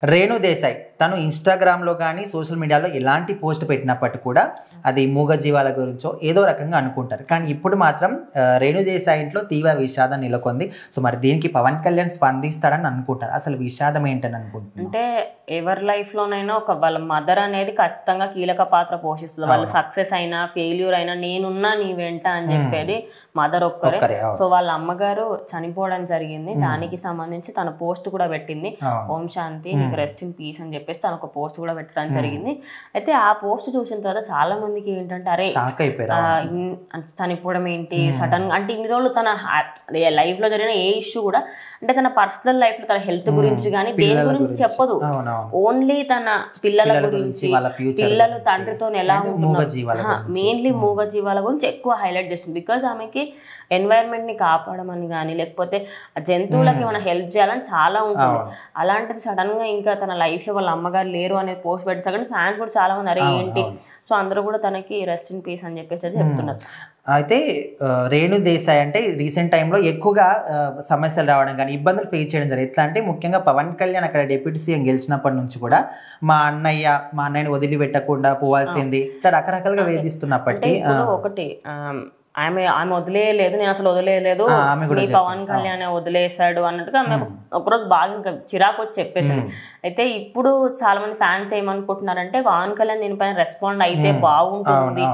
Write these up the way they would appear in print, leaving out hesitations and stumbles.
రేణు దేశాయ్ తను ఇన్‌స్టాగ్రామ్‌లో గాని, సోషల్ మీడియాలో ఎలాంటి పోస్ట్ పెట్టినప్పటికి కూడా అది మూగజీవాల గురించో ఏదో రకంగా అనుకుంటారు. కానీ ఇప్పుడు మాత్రం రేణు దేశాయ్ ఇంట్లో తీవ్ర విషాదం నెలకొంది. సో మరి దీనికి పవన్ కళ్యాణ్ స్పందిస్తాడని అనుకుంటారు. అసలు విషాదం ఏంటని అనుకుంటున్నారు? అంటే ఎవరి లైఫ్‌లోనైనా ఒక వాళ్ళ మదర్ అనేది ఖచ్చితంగా కీలక పాత్ర పోషిస్తుంది. వాళ్ళు సక్సెస్ అయినా, ఫెయిల్యూర్ అయినా నేనున్నా నీ వెంట అని చెప్పేది మదర్ ఒక్కరే. సో వాళ్ళ అమ్మగారు చనిపోవడం జరిగింది. దానికి సంబంధించి తన పోస్ట్ కూడా పెట్టింది. ఓం శాంతి, రెస్ట్ ఇన్ పీస్ అని చెప్పేసి తను ఒక పోస్ట్ కూడా పెట్టడం జరిగింది. అయితే ఆ పోస్ట్ చూసిన తర్వాత చాలా మందికి ఏంటంటే అరే చనిపోవడం ఏంటి సడన్ గా, అంటే ఇన్ని రోజులు తన లైఫ్ లో జరిగిన ఏ ఇష్యూ కూడా అంటే తన పర్సనల్ లైఫ్ లో తన హెల్త్ గురించి కానీ దేని గురించి చెప్పదు. ఓన్లీ తన పిల్లల గురించి, పిల్లలు తండ్రితో ఎలా ఉంటున్నారు, మెయిన్లీ మూగ జీవాల గురించి ఎక్కువ హైలైట్ చేస్తుంది. బికాజ్ ఆమెకి ఎన్వైరన్మెంట్ ని కాపాడమని కానీ లేకపోతే జంతువులకి ఏమైనా హెల్ప్ చేయాలని చాలా ఉంటుంది. అలాంటిది సడన్ గా ఇంకా తన లైఫ్ లో వాళ్ళ అమ్మగారు లేరు అనే పోస్ట్ పెట్టేసా కానీ ఫ్యాన్స్ కూడా చాలా మంది అరే ఏంటి, సో అందరూ కూడా తనకి రెస్ట్ ఇన్ పీస్ అని చెప్పేసి చెప్తున్నారు. అయితే రేణు దేశాయ్ అంటే రీసెంట్ టైంలో ఎక్కువగా సమస్యలు రావడం కానీ ఇబ్బందులు ఫేస్ చేయడం జరిగింది. ఎట్లా అంటే ముఖ్యంగా పవన్ కళ్యాణ్ అక్కడ డిప్యూటీ సీఎం గెలిచినప్పటి నుంచి కూడా మా అన్నయ్యని వదిలిపెట్టకుండా పోవాల్సింది ఇట్లా రకరకాలుగా వేధిస్తున్నప్పటికీ ఒకటి ఆమె వదిలేయలేదు, నేను అసలు వదిలేయలేదు, పవన్ కళ్యాణ్ వదిలేసాడు అన్నట్టుగా ఆమె ఒకరోజు బాగా ఇంకా చిరాకు వచ్చి చెప్పేసాను. అయితే ఇప్పుడు చాలా మంది ఫ్యాన్స్ ఏమనుకుంటున్నారంటే పవన్ కళ్యాణ్ దీనిపైన రెస్పాండ్ అయితే బాగుంటుంది,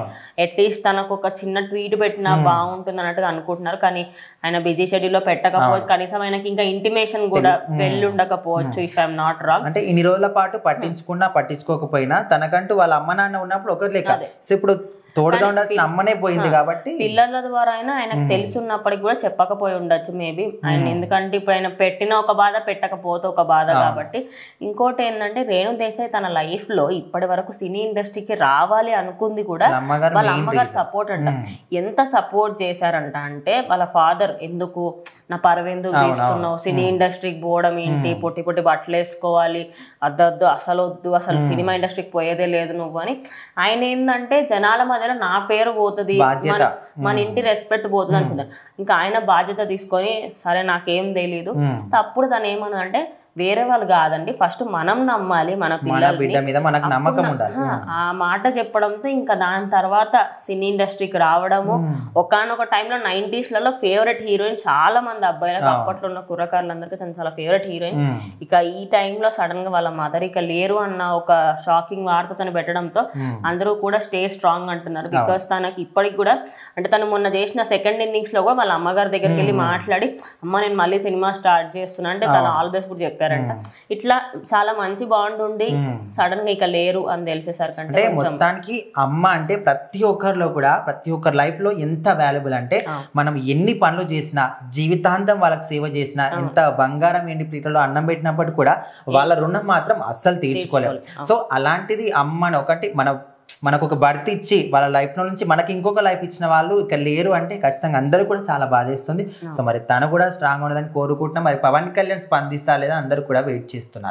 అట్లీస్ట్ తనకు ఒక చిన్న ట్వీట్ పెట్టినా బాగుంటుంది అన్నట్టుగా అనుకుంటున్నారు. కానీ ఆయన బిజీ షెడ్యూల్ లో పెట్టకపోవచ్చు, కనీసం ఆయనకి ఇంకా ఇంటిమేషన్ కూడా వెళ్ళి ఉండకపోవచ్చు ఇఫ్ ఐఎమ్ నాట్ రాంగ్. అంటే ఇన్ని రోజుల పాటు పట్టించుకోకపోయినా తనకంటూ వాళ్ళ అమ్మ నాన్న ఉన్నప్పుడు ఒకరు లేక ఇప్పుడు తోడుగా ఉండాల్సిన అమ్మనే పోయింది కాబట్టి పిల్లల ద్వారా అయినా ఆయనకు తెలుసున్నప్పటికి కూడా చెప్పకపోయి ఉండొచ్చు మేబీ ఆయన, ఎందుకంటే ఇప్పుడు ఆయన పెట్టిన ఒక బాధ పెట్టకపోతే ఒక బాధ కాబట్టి. ఇంకోటి ఏంటంటే రేణు దేశాయ్ తన లైఫ్ లో ఇప్పటి వరకు సినీ ఇండస్ట్రీకి రావాలి అనుకుంది కూడా వాళ్ళ అమ్మగారు సపోర్ట్ అంట. ఎంత సపోర్ట్ చేశారంట అంటే వాళ్ళ ఫాదర్ ఎందుకు నా పరవెందుకు తీసుకున్నావు, సినీ ఇండస్ట్రీకి పోవడం ఏంటి, పొట్టి పొట్టి బట్టలు వేసుకోవాలి, అద్దొద్దు అసలు వద్దు, అసలు సినిమా ఇండస్ట్రీకి పోయేదే లేదు నువ్వు అని. ఆయన ఏంటంటే జనాల మధ్యలో నా పేరు పోతుంది, మన ఇంటి రెస్పెక్ట్ పోతుంది అనుకుంటాను. ఇంకా ఆయన బాధ్యత తీసుకొని సరే నాకేం తెలీదు, అప్పుడు తను ఏమన్నదంటే వేరే వాళ్ళు కాదండి ఫస్ట్ మనం నమ్మాలి మన పిల్లల మీద మనకు నమ్మకం ఉండాలి. ఆ మాట చెప్పడంతో ఇంకా దాని తర్వాత సినీ ఇండస్ట్రీకి రావడము. ఒకనొక టైంలో 90s ఫేవరెట్ హీరోయిన్ చాలా మంది అబ్బాయిలకు అప్పట్లో ఉన్న కుర్రకారులందరికీ తను చాలా ఫేవరెట్ హీరోయిన్. ఇక ఈ టైంలో సడన్ గా వాళ్ళ మదర్ ఇక లేరు అన్న ఒక షాకింగ్ వార్త తను పెట్టడంతో అందరూ కూడా స్టే స్ట్రాంగ్ అంటున్నారు. బికాస్ తనకి ఇప్పటికి కూడా అంటే తను మొన్న చేసిన సెకండ్ ఇన్నింగ్స్ లో కూడా వాళ్ళ అమ్మగారి దగ్గరికి వెళ్ళి మాట్లాడి అమ్మ నేను మళ్ళీ సినిమా స్టార్ట్ చేస్తున్నా అంటే తను ఆల్ బెస్ట్ కూడా చెప్పారంట. ఇట్లా చాలా మంచి బాండ్ ఉండి సడన్ గా ఇక లేరు అని తెలిసేసరికి అంటే మొత్తానికి అమ్మ అంటే ప్రతి ఒక్కరిలో కూడా ప్రతి ఒక్కరి లైఫ్ లో ఎంత వాల్యుబుల్ అంటే మనం ఎన్ని పనులు చేసినా జీవితాంతం వాళ్ళకి సేవ చేసినా ఎంత బంగారం ఎండి ప్రీతిలో అన్నం పెట్టినప్పటికీ కూడా వాళ్ళ రుణం మాత్రం అస్సలు తీర్చుకోలేము. సో అలాంటిది అమ్మని ఒకటి మనకు ఒక బర్త్ ఇచ్చి వాళ్ళ లైఫ్ నుంచి మనకి ఇంకొక లైఫ్ ఇచ్చిన వాళ్ళు ఇక్కడ లేరు అంటే ఖచ్చితంగా అందరూ కూడా చాలా బాధేస్తుంది. సో మరి తను కూడా స్ట్రాంగ్ ఉండాలని కోరుకుంటున్నా. మరి పవన్ కళ్యాణ్ స్పందిస్తా లేదా అందరూ కూడా వెయిట్ చేస్తున్నారు.